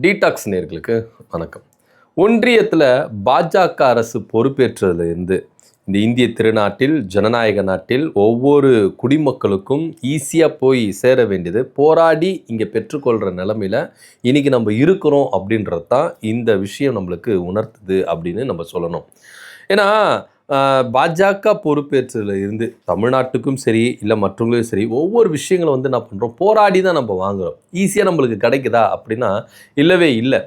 Detox நேயர்களுக்கு வணக்கம். ஒன்றியத்தில் பாஜக அரசு பொறுப்பேற்றதுல இருந்து இந்த இந்திய திருநாட்டில், ஜனநாயக நாட்டில் ஒவ்வொரு குடிமக்களுக்கும் ஈஸியாக போய் சேர வேண்டியது போராடி இங்கே பெற்றுக்கொள்கிற நிலமையில் இன்றைக்கி நம்ம இருக்கிறோம் அப்படின்றது தான் இந்த விஷயம் நம்மளுக்கு உணர்த்துது அப்படின்னு நம்ம சொல்லணும். ஏன்னா பாஜக பொறுப்பேற்றதுல இருந்து தமிழ்நாட்டுக்கும் சரி இல்லை மற்றவங்களும் சரி ஒவ்வொரு விஷயங்களும் என்ன பண்ணுறோம், போராடி தான் நம்ம வாங்குகிறோம். ஈஸியாக நம்மளுக்கு கிடைக்குதா அப்படின்னா இல்லவே இல்லை.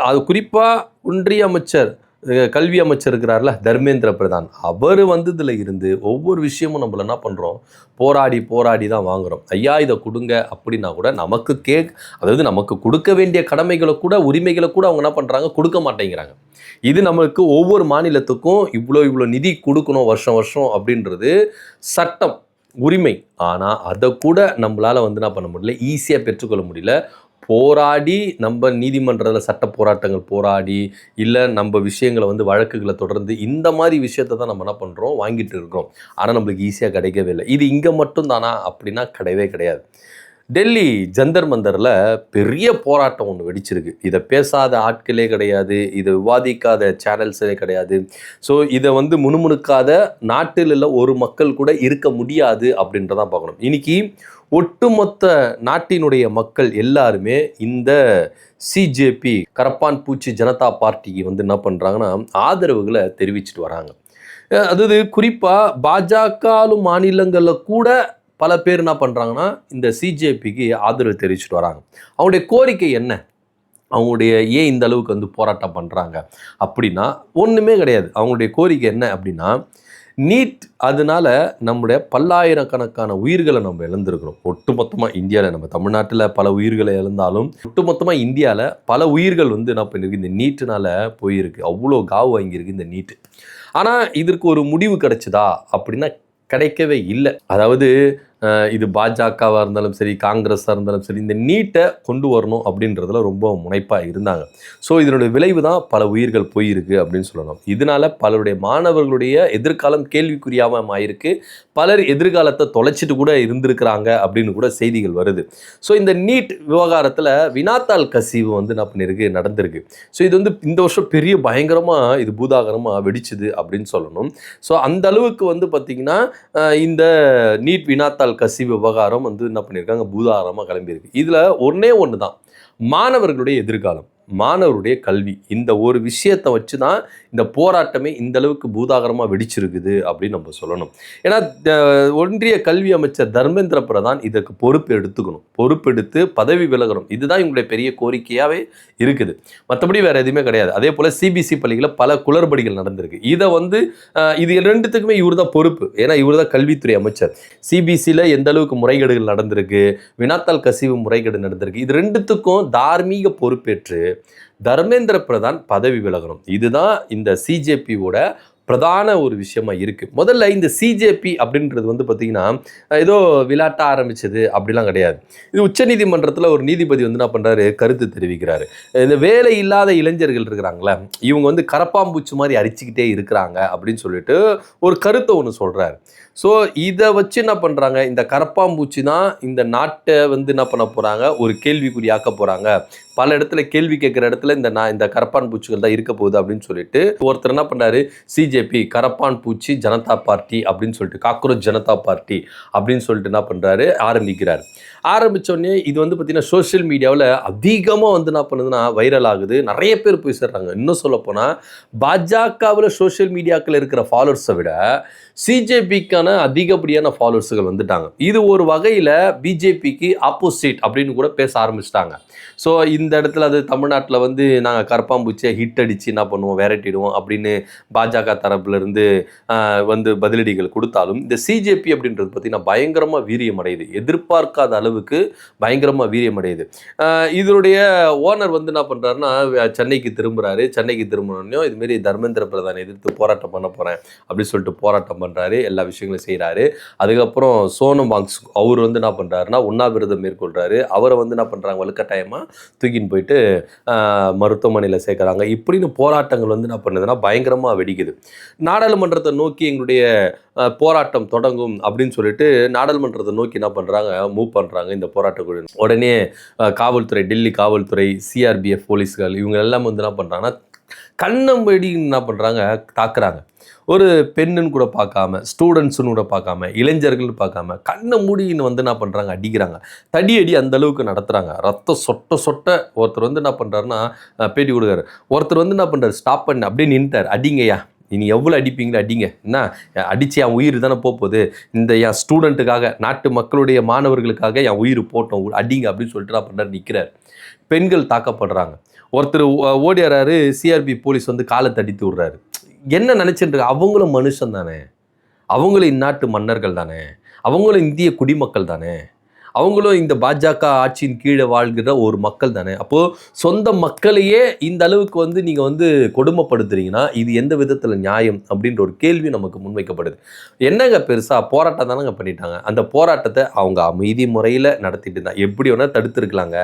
அது குறிப்பாக ஒன்றிய அமைச்சர், கல்வி அமைச்சர் இருக்கிறார்ல தர்மேந்திர பிரதான், அவர் வந்ததில் இருந்து ஒவ்வொரு விஷயமும் நம்மள என்ன பண்ணுறோம், போராடி தான் வாங்குகிறோம். ஐயா இதை கொடுங்க அப்படின்னா கூட அதாவது நமக்கு கொடுக்க வேண்டிய கடமைகளை கூட உரிமைகளை கூட அவங்க என்ன பண்ணுறாங்க, கொடுக்க மாட்டேங்கிறாங்க. இது நம்மளுக்கு ஒவ்வொரு மாநிலத்துக்கும் இவ்வளோ நிதி கொடுக்கணும் வருஷம் அப்படின்றது சட்டம், உரிமை. ஆனால் அதை கூட நம்மளால் என்ன பண்ண முடியல, ஈஸியாக பெற்றுக்கொள்ள முடியல. போராடி நம்ம நீதிமன்றத்தில் சட்ட போராட்டங்கள் போராடி இல்லை நம்ம விஷயங்களை வழக்குகளை தொடர்ந்து இந்த மாதிரி விஷயத்தை தான் நம்ம என்ன பண்ணுறோம், வாங்கிட்டு இருக்கிறோம். ஆனால் நம்மளுக்கு ஈஸியாக கிடைக்கவே இல்லை. இது இங்கே மட்டும் தானா அப்படின்னா கிடையவே கிடையாது. டெல்லி ஜந்தர் மந்தரில் பெரிய போராட்டம் ஒன்று வெடிச்சிருக்கு. இதை பேசாத ஆட்களே கிடையாது, இதை விவாதிக்காத சேனல்ஸே கிடையாது. ஸோ இதை முணுமுணுக்காத நாட்டில் உள்ள ஒரு மக்கள் கூட இருக்க முடியாது அப்படின்றதான் பார்க்கணும். இன்னைக்கு ஒட்டுமொத்த நாட்டினுடைய மக்கள் எல்லாருமே இந்த சிஜேபி கரப்பான் பூச்சி ஜனதா பார்ட்டிக்கு என்ன பண்ணுறாங்கன்னா ஆதரவுகளை தெரிவிச்சுட்டு வராங்க. அதாவது குறிப்பாக பாஜக மாநிலங்களில் கூட பல பேர் என்ன பண்ணுறாங்கன்னா இந்த சிஜேபிக்கு ஆதரவு தெரிவிச்சுட்டு வராங்க. அவங்களுடைய கோரிக்கை என்ன, அவங்களுடைய ஏன் இந்த அளவுக்கு போராட்டம் பண்ணுறாங்க அப்படின்னா ஒன்றுமே கிடையாது. அவங்களுடைய கோரிக்கை என்ன அப்படின்னா, நீட் அதனால நம்முடைய பல்லாயிரக்கணக்கான உயிர்களை நம்ம இழந்திருக்கிறோம். ஒட்டுமொத்தமாக இந்தியாவில், நம்ம தமிழ்நாட்டில் பல உயிர்களை இழந்தாலும் ஒட்டுமொத்தமாக இந்தியாவில் பல உயிர்கள் என்ன பண்ணியிருக்கு, இந்த நீட்டுனால போயிருக்கு. அவ்வளோ காவு வாங்கியிருக்கு இந்த நீட்டு. ஆனால் இதற்கு ஒரு முடிவு கிடைச்சதா அப்படின்னா கிடைக்கவே இல்லை. அதாவது இது பாஜகவாக இருந்தாலும் சரி, காங்கிரஸாக இருந்தாலும் சரி, இந்த நீட்டை கொண்டு வரணும் அப்படின்றதுல ரொம்ப முனைப்பாக இருந்தாங்க. ஸோ இதனுடைய விளைவு தான் பல உயிர்கள் போயிருக்கு அப்படின்னு சொல்லணும். இதனால பலருடைய மாணவர்களுடைய எதிர்காலம் கேள்விக்குறியாமல் ஆயிருக்கு. பலர் எதிர்காலத்தை தொலைச்சிட்டு கூட இருந்திருக்கிறாங்க அப்படின்னு கூட செய்திகள் வருது. ஸோ இந்த நீட் விவகாரத்தில் வினாத்தாள் கசிவு என்ன பண்ணியிருக்கு, நடந்திருக்கு. ஸோ இது இந்த வருஷம் பெரிய பயங்கரமாக இது பூதாகரமாக வெடிச்சுது அப்படின்னு சொல்லணும். ஸோ அந்த அளவுக்கு பார்த்திங்கன்னா இந்த நீட் வினாத்தாள் கசிவு விவகாரம் என்ன பண்ணியிருக்காங்க, பூதாகரமாக கிளம்பியிருக்கு. இதில் ஒன்று தான், மாணவர்களுடைய எதிர்காலம், மாணவருடைய கல்வி. இந்த ஒரு விஷயத்தை வச்சு தான் இந்த போராட்டமே இந்த அளவுக்கு பூதாகரமாக வெடிச்சிருக்குது அப்படின்னு நம்ம சொல்லணும். ஏன்னா ஒன்றிய கல்வி அமைச்சர் தர்மேந்திர பிரதான் இதற்கு பொறுப்பெடுத்து பதவி விலகணும். இதுதான் இவங்களுடைய பெரிய கோரிக்கையாகவே இருக்குது. மற்றபடி வேறு எதுவுமே கிடையாது. அதே போல் சிபிஎஸ்சி பள்ளிகளில் பல குளறுபடிகள் நடந்திருக்கு. இதை இது ரெண்டுத்துக்குமே இவர் தான் பொறுப்பு. ஏன்னா இவர் தான் கல்வித்துறை அமைச்சர். சிபிஎஸ்சியில் எந்த அளவுக்கு முறைகேடுகள் நடந்திருக்கு, வினாத்தாள் கசிவு முறைகேடு நடந்திருக்கு, இது ரெண்டுத்துக்கும் தார்மீக பொறுப்பேற்று தர்மேந்திர பிரதான் பதவி விலகணும். இதுதான் இந்த சிஜேபியோட பிரதான ஒரு விஷயமா இருக்கு. முதல்ல இந்த சிஜேபி அப்படின்றது பார்த்தீங்கன்னா ஏதோ விளையாட்ட ஆரம்பிச்சது அப்படிலாம் கிடையாது. இது உச்சநீதிமன்றத்தில் ஒரு நீதிபதி என்ன பண்ணுறாரு, கருத்து தெரிவிக்கிறாரு. இந்த வேலை இல்லாத இளைஞர்கள் இருக்கிறாங்களே, இவங்க கரப்பாம்பூச்சி மாதிரி அரிச்சுக்கிட்டே இருக்கிறாங்க அப்படின்னு சொல்லிட்டு ஒரு கருத்தை ஒன்று சொல்கிறாரு. ஸோ இதை வச்சு என்ன பண்ணுறாங்க, இந்த கரப்பாம்பூச்சி தான் இந்த நாட்டை என்ன பண்ண போகிறாங்க, ஒரு கேள்விக்குறியாக்க போகிறாங்க. பல இடத்துல கேள்வி கேட்குற இடத்துல இந்த கரப்பான் பூச்சிகள் தான் இருக்க போகுது அப்படின்னு சொல்லிட்டு ஒருத்தர் என்ன பண்ணுறாரு, சிஜேபி கரப்பான் பூச்சி ஜனதா பார்ட்டி அப்படின்னு சொல்லிட்டு, காக்ரோச் ஜனதா பார்ட்டி அப்படின்னு சொல்லிட்டு என்ன பண்ணுறாரு, ஆரம்பித்தோடனே இது பார்த்தீங்கன்னா சோஷியல் மீடியாவில் அதிகமாக என்ன பண்ணுதுன்னா வைரல் ஆகுது. நிறைய பேர் போய் சேர்றாங்க. இன்னும் சொல்லப்போனால் பாஜகவில் சோஷியல் மீடியாக்கள் இருக்கிற ஃபாலோவர்ஸை விட சிஜேபிக்கான அதிகப்படியான ஃபாலோவர்ஸுகள் வந்துட்டாங்க. இது ஒரு வகையில் பிஜேபிக்கு ஆப்போசிட் அப்படின்னு கூட பேச ஆரம்பிச்சிட்டாங்க. ஸோ இந்த இடத்துல அது தமிழ்நாட்டில் நாங்கள் கரப்பாம்பூச்சியை ஹிட் அடித்து என்ன பண்ணுவோம், விரட்டிடுவோம் அப்படின்னு பாஜக தரப்புலேருந்து பதிலடிகள் கொடுத்தாலும் இந்த சிஜேபி அப்படின்றது பார்த்திங்கன்னா பயங்கரமாக வீரியம் அடையுது. எதிர்பார்க்காத அளவுக்கு பயங்கரமாக வீரியம் அடையுது. இதனுடைய ஓனர் என்ன பண்ணுறாருன்னா சென்னைக்கு திரும்புகிறாரு. சென்னைக்கு திரும்பினோடனே இதுமாரி தர்மேந்திர பிரதானை எதிர்த்து போராட்டம் பண்ண போகிறேன் அப்படின்னு சொல்லிட்டு போராட்டம் பண்ணுறாரு. எல்லா விஷயங்களும் செய்கிறாரு. அதுக்கப்புறம் சோனம் வாங்ஸ் அவர் என்ன பண்ணுறாருன்னா உண்ணாவிரதம் மேற்கொள்கிறாரு. அவரை என்ன பண்ணுறாங்க, வலுக்கட்டாயமாக தூக்கின்னு போயிட்டு மருத்துவமனையில் சேர்க்குறாங்க. இப்படின்னு போராட்டங்கள் என்ன பண்ணுதுன்னா பயங்கரமாக வெடிக்குது. நாடாளுமன்றத்தை நோக்கி எங்களுடைய போராட்டம் தொடங்கும் அப்படின்னு சொல்லிட்டு நாடாளுமன்றத்தை நோக்கி என்ன பண்ணுறாங்க, மூவ் பண்ணுறாங்க இந்த போராட்ட குழு. உடனே காவல்துறை, டெல்லி காவல்துறை, சிஆர்பிஎஃப் போலீஸ்கள் இவங்க எல்லாம் வந்து என்ன பண்ணுறாங்கன்னா கண்ணம் வெடி என்ன பண்ணுறாங்க, தாக்குறாங்க. ஒரு பெண்ணுன்னு கூட பார்க்காம, ஸ்டூடெண்ட்ஸுன்னு கூட பார்க்காம, இளைஞர்கள்னு பார்க்காம கண்ணை மூடின்னு வந்து என்ன பண்ணுறாங்க, அடிக்கிறாங்க. தடியடி அந்த அளவுக்கு நடத்துகிறாங்க. ரத்தம் சொட்ட சொட்ட ஒருத்தர் வந்து என்ன பண்ணுறாருன்னா பேட்டி கொடுக்குறாரு. ஒருத்தர் வந்து என்ன பண்ணுறாரு, ஸ்டாப் பண்ணு அப்படியே நின்ட்டார். அடிங்கய்யா, இனி எவ்வளோ அடிப்பீங்களோ அடிங்க, என்ன அடித்து என் உயிர் தானே போகுது, இந்த என் ஸ்டூடெண்ட்டுக்காக, நாட்டு மக்களுடைய மாணவர்களுக்காக என் உயிர் போட்டோம், அடிங்க அப்படின்னு சொல்லிட்டு என்ன பண்ணுறாரு, நிற்கிறார். பெண்கள் தாக்கப்படுறாங்க. ஒருத்தர் ஓடியாராரு, சிஆர்பி போலீஸ் வந்து காலை தடித்து விடுறாரு. என்ன நினச்சிட்டு அவங்களும் மனுஷன் தானே, அவங்களும் இந்நாட்டு மன்னர்கள் தானே, அவங்களும் இந்திய குடிமக்கள் தானே, அவங்களும் இந்த பாஜக ஆட்சியின் கீழே வாழ்கிற ஒரு மக்கள் தானே. அப்போது சொந்த மக்களையே இந்த அளவுக்கு வந்து நீங்கள் வந்து கொடுமைப்படுத்துறீங்கன்னா இது எந்த விதத்தில் நியாயம் அப்படின்ற ஒரு கேள்வி நமக்கு முன்வைக்கப்படுது. என்னங்க பெருசாக போராட்டம் தானங்க பண்ணிட்டாங்க. அந்த போராட்டத்தை அவங்க அமைதி முறையில் நடத்திட்டு தான் எப்படி வேணால் தடுத்துருக்கலாங்க.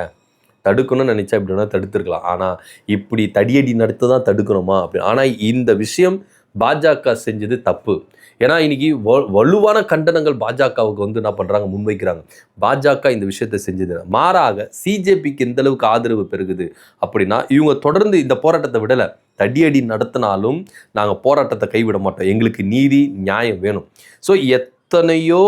தடுக்கணும்னு நினச்சா இப்படி வேணால் தடுத்துருக்கலாம். ஆனால் இப்படி தடியடி நடத்த தான் தடுக்கணுமா அப்படி. ஆனால் இந்த விஷயம் பாஜக செஞ்சது தப்பு. ஏன்னா இன்னைக்கு வலுவான கண்டனங்கள் பாஜகவுக்கு வந்து என்ன பண்ணுறாங்க, முன்வைக்கிறாங்க. பாஜக இந்த விஷயத்தை செஞ்சது மாறாக சிஜேபிக்கு எந்த அளவுக்கு ஆதரவு பெருகுது அப்படின்னா, இவங்க தொடர்ந்து இந்த போராட்டத்தை விடலை. தடியடி நடத்தினாலும் நாங்கள் போராட்டத்தை கைவிட மாட்டோம், எங்களுக்கு நீதி நியாயம் வேணும். ஸோ எத்தனையோ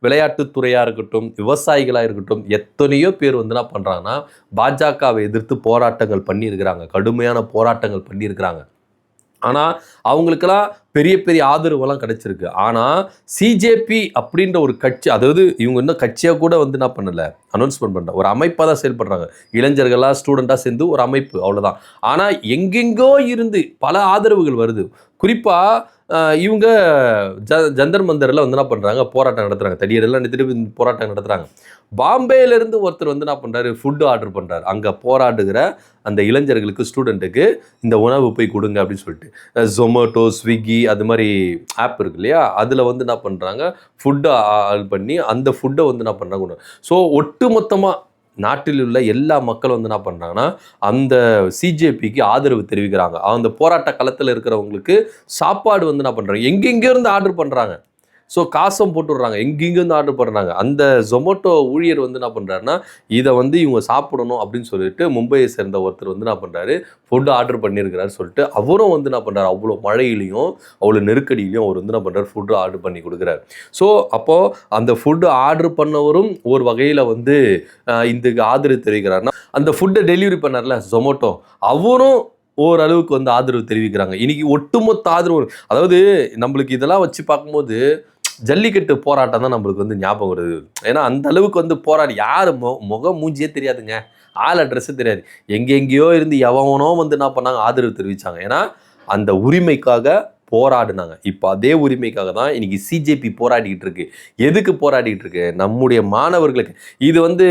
விளையாட்டுத்துறையாக இருக்கட்டும், விவசாயிகளாக இருக்கட்டும், எத்தனையோ பேர் வந்து என்ன பண்ணுறாங்கன்னா பாஜகவை எதிர்த்து போராட்டங்கள் பண்ணியிருக்கிறாங்க, கடுமையான போராட்டங்கள் பண்ணியிருக்கிறாங்க. ஆனால் அவங்களுக்கெல்லாம் பெரிய பெரிய ஆதரவெல்லாம் கிடைச்சிருக்கு. ஆனால் சிஜேபி அப்படின்ற ஒரு கட்சி, அதாவது இவங்க இன்னும் கட்சியாக கூட வந்து என்ன பண்ணலை, அனௌன்ஸ்மெண்ட் பண்ணுற ஒரு அமைப்பாக தான் செயல்படுறாங்க. இளைஞர்களாக ஸ்டூடெண்ட்டாக சேர்ந்து ஒரு அமைப்பு, அவ்வளோதான். ஆனால் எங்கெங்கோ இருந்து பல ஆதரவுகள் வருது. குறிப்பாக இவங்க ஜந்தர் மந்தரில் வந்து என்ன பண்ணுறாங்க, போராட்டம் நடத்துகிறாங்க. தடியரெல்லாம் நிறுத்தி போராட்டம் நடத்துகிறாங்க. பாம்பேலேருந்து ஒருத்தர் வந்து என்ன பண்ணுறாரு, ஃபுட்டு ஆர்டர் பண்ணுறாரு. அங்கே போராடுகிற அந்த இளைஞர்களுக்கு, ஸ்டூடெண்ட்டுக்கு இந்த உணவு போய் கொடுங்க அப்படின்னு சொல்லிட்டு. ஜொமேட்டோ, ஸ்விக்கி அது மாதிரி ஆப் இருக்கு இல்லையா, அதில் வந்து என்ன பண்ணுறாங்க, ஃபுட்டு ஆர்டர் பண்ணி அந்த ஃபுட்டை வந்து என்ன பண்ணுறாங்க. ஸோ ஒட்டு மொத்தமாக நாட்டில் உள்ள எல்லா மக்களும் வந்து என்ன பண்ணுறாங்கன்னா அந்த சிஜேபிக்கு ஆதரவு தெரிவிக்கிறாங்க. அந்த போராட்ட களத்தில் இருக்கிறவங்களுக்கு சாப்பாடு வந்து என்ன பண்ணுறாங்க, எங்கெங்கே இருந்து ஆர்டர் பண்ணுறாங்க. ஸோ காசும் போட்டுடுறாங்க, எங்கெங்கேருந்து ஆர்டர் பண்ணுறாங்க. அந்த ஜொமேட்டோ ஊழியர் வந்து என்ன பண்ணுறாருன்னா, இதை வந்து இவங்க சாப்பிடணும் அப்படின்னு சொல்லிட்டு மும்பையை சேர்ந்த ஒருத்தர் வந்து என்ன பண்ணுறாரு, ஃபுட்டு ஆர்டர் பண்ணியிருக்கிறாரு சொல்லிட்டு அவரும் வந்து என்ன பண்ணுறாரு, அவ்வளோ மழையிலையும் அவ்வளோ நெருக்கடியிலையும் அவர் வந்து என்ன பண்ணுறாரு, ஃபுட்டு ஆர்டர் பண்ணி கொடுக்குறாரு. ஸோ அப்போது அந்த ஃபுட்டு ஆர்டர் பண்ணவரும் ஒரு வகையில் வந்து இதுக்கு ஆதரவு தெரிவிக்கிறாருன்னா, அந்த ஃபுட்டை டெலிவரி பண்ணார்ல ஜொமேட்டோ, அவரும் ஓரளவுக்கு வந்து ஆதரவு தெரிவிக்கிறாங்க. இன்னைக்கு ஒட்டுமொத்த ஆதரவு, அதாவது நம்மளுக்கு இதெல்லாம் வச்சு பார்க்கும்போது ஜல்லிக்கட்டு போராட்டம் தான் நம்மளுக்கு வந்து ஞாபகம் வருது. ஏன்னா அந்த அளவுக்கு வந்து போராடி யார் முகம் மூஞ்சியே தெரியாதுங்க, ஆள் அட்ரஸே தெரியாது, எங்கெங்கேயோ இருந்து எவனோ வந்து என்ன பண்ணாங்க, ஆதரவு தெரிவித்தாங்க. ஏன்னா அந்த உரிமைக்காக போராடினாங்க. இப்போ அதே உரிமைக்காக தான் இன்னைக்கு சிஜேபி போராடிக்கிட்டு இருக்கு. எதுக்கு போராடிக்கிட்டு இருக்கு, நம்முடைய மாணவர்களுக்கு. இது வந்து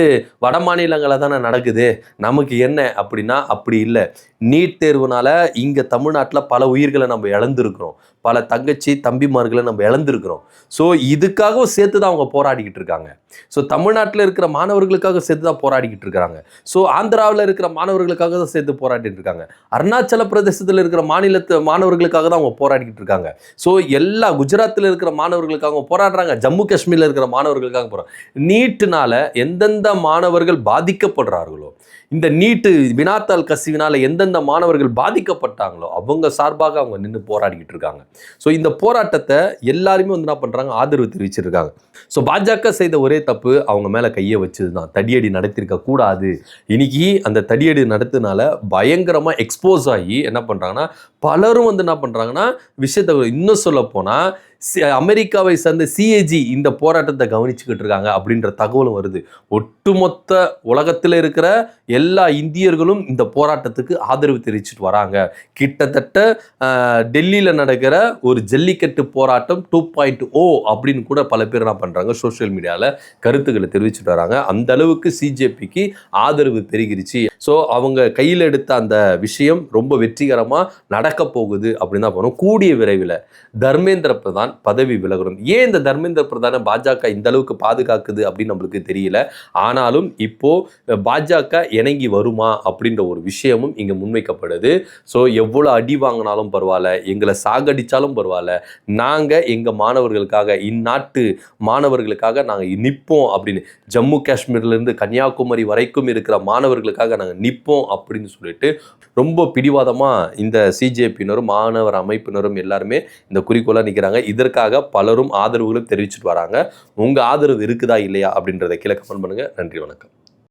வட மாநிலங்களில் தானே நடக்குது, நமக்கு என்ன அப்படின்னா அப்படி இல்லை. நீட் தேர்வுனால இங்கே தமிழ்நாட்டில் பல உயிர்களை நம்ம இழந்திருக்கிறோம், பல தங்கச்சி தம்பிமார்களை நம்ம இழந்திருக்கிறோம். ஸோ இதுக்காக சேர்த்து தான் அவங்க போராடிக்கிட்டு இருக்காங்க. ஸோ தமிழ்நாட்டில் இருக்கிற மாணவர்களுக்காக சேர்த்து தான் போராடிக்கிட்டு இருக்காங்க. ஸோ ஆந்திராவில் இருக்கிற மாணவர்களுக்காக தான் சேர்த்து போராடிட்டு இருக்காங்க. அருணாச்சல பிரதேசத்தில் இருக்கிற மாணவர்களுக்காக தான் அவங்க போராடிக்கிட்டு இருக்காங்க. ஸோ எல்லா குஜராத்தில் இருக்கிற மாணவர்களுக்காக போராடுறாங்க, ஜம்மு காஷ்மீரில் இருக்கிற மாணவர்களுக்காக போகிறாங்க. நீட்டுனால எந்தெந்த மாணவர்கள் பாதிக்கப்படுறார்களோ, இந்த நீட்டு வினாத்தாள் கசிவினால எந்தெந்த மாணவர்கள் பாதிக்கப்பட்டாங்களோ அவங்க சார்பாக அவங்க நின்று போராடிக்கிட்டு இருக்காங்க. ஸோ இந்த போராட்டத்தை எல்லாருமே வந்து என்ன பண்ணுறாங்க, ஆதரவு தெரிவிச்சிருக்காங்க. ஸோ பாஜக செய்த ஒரே தப்பு அவங்க மேலே கையை வச்சது தான், தடியடி நடத்திருக்க கூடாது. இன்னைக்கு அந்த தடியடி நடத்தினால பயங்கரமாக எக்ஸ்போஸ் ஆகி என்ன பண்ணுறாங்கன்னா, பலரும் வந்து என்ன பண்ணுறாங்கன்னா விஷயத்தை இன்னும் சொல்ல போனால் அமெரிக்காவை சேர்ந்த சிஏஜி இந்த போராட்டத்தை கவனிச்சுக்கிட்டு இருக்காங்க அப்படின்ற தகவலும் வருது. ஒட்டுமொத்த உலகத்தில் இருக்கிற எல்லா இந்தியர்களும் இந்த போராட்டத்துக்கு ஆதரவு தெரிவிச்சுட்டு வராங்க. கிட்டத்தட்ட டெல்லியில் நடக்கிற ஒரு ஜல்லிக்கட்டு போராட்டம் 2.0 அப்படின்னு கூட பல பேர் என்ன பண்ணுறாங்க, சோஷியல் மீடியாவில் கருத்துக்களை தெரிவிச்சுட்டு வராங்க. அந்த அளவுக்கு சிஜேபிக்கு ஆதரவு பெருகிருச்சு. ஸோ அவங்க கையில் எடுத்த அந்த விஷயம் ரொம்ப வெற்றிகரமாக நடக்க போகுது அப்படின்னு தான் போனோம். கூடிய விரைவில் தர்மேந்திர பிரதான் தான் பதவி விலகணும். ஏன் இந்த தர்மேந்திர பிரதானை பாஜக இந்த அளவுக்கு பாதுகாக்குது அப்படின்னு நம்மளுக்கு தெரியல. ஆனாலும் இப்போ பாஜக இணங்கி வருமா அப்படின்ற ஒரு விஷயமும் இங்க முன்வைக்கப்படுது. ஸோ எவ்வளோ அடி வாங்கினாலும் பரவாயில்ல, எங்களை சாகடிச்சாலும் பரவாயில்ல, நாங்க எங்க மாணவர்களுக்காக, இந்நாட்டு மாணவர்களுக்காக நாங்க நிற்போம் அப்படின்னு, ஜம்மு காஷ்மீர்ல இருந்து கன்னியாகுமரி வரைக்கும் இருக்கிற மாணவர்களுக்காக நாங்க நிற்போம் அப்படின்னு சொல்லிட்டு ரொம்ப பிடிவாதமா இந்த சிஜேபியினரும் மாணவர் அமைப்பினரும் எல்லாருமே இந்த குறிக்கோளா நிற்கிறாங்க. இதற்காக பலரும் ஆதரவுகளும் தெரிவிச்சுட்டு வராங்க. உங்க ஆதரவு இருக்குதா இல்லையா அப்படின்றத கீழே கமெண்ட் பண்ணுங்க. நன்றி, வணக்கம்.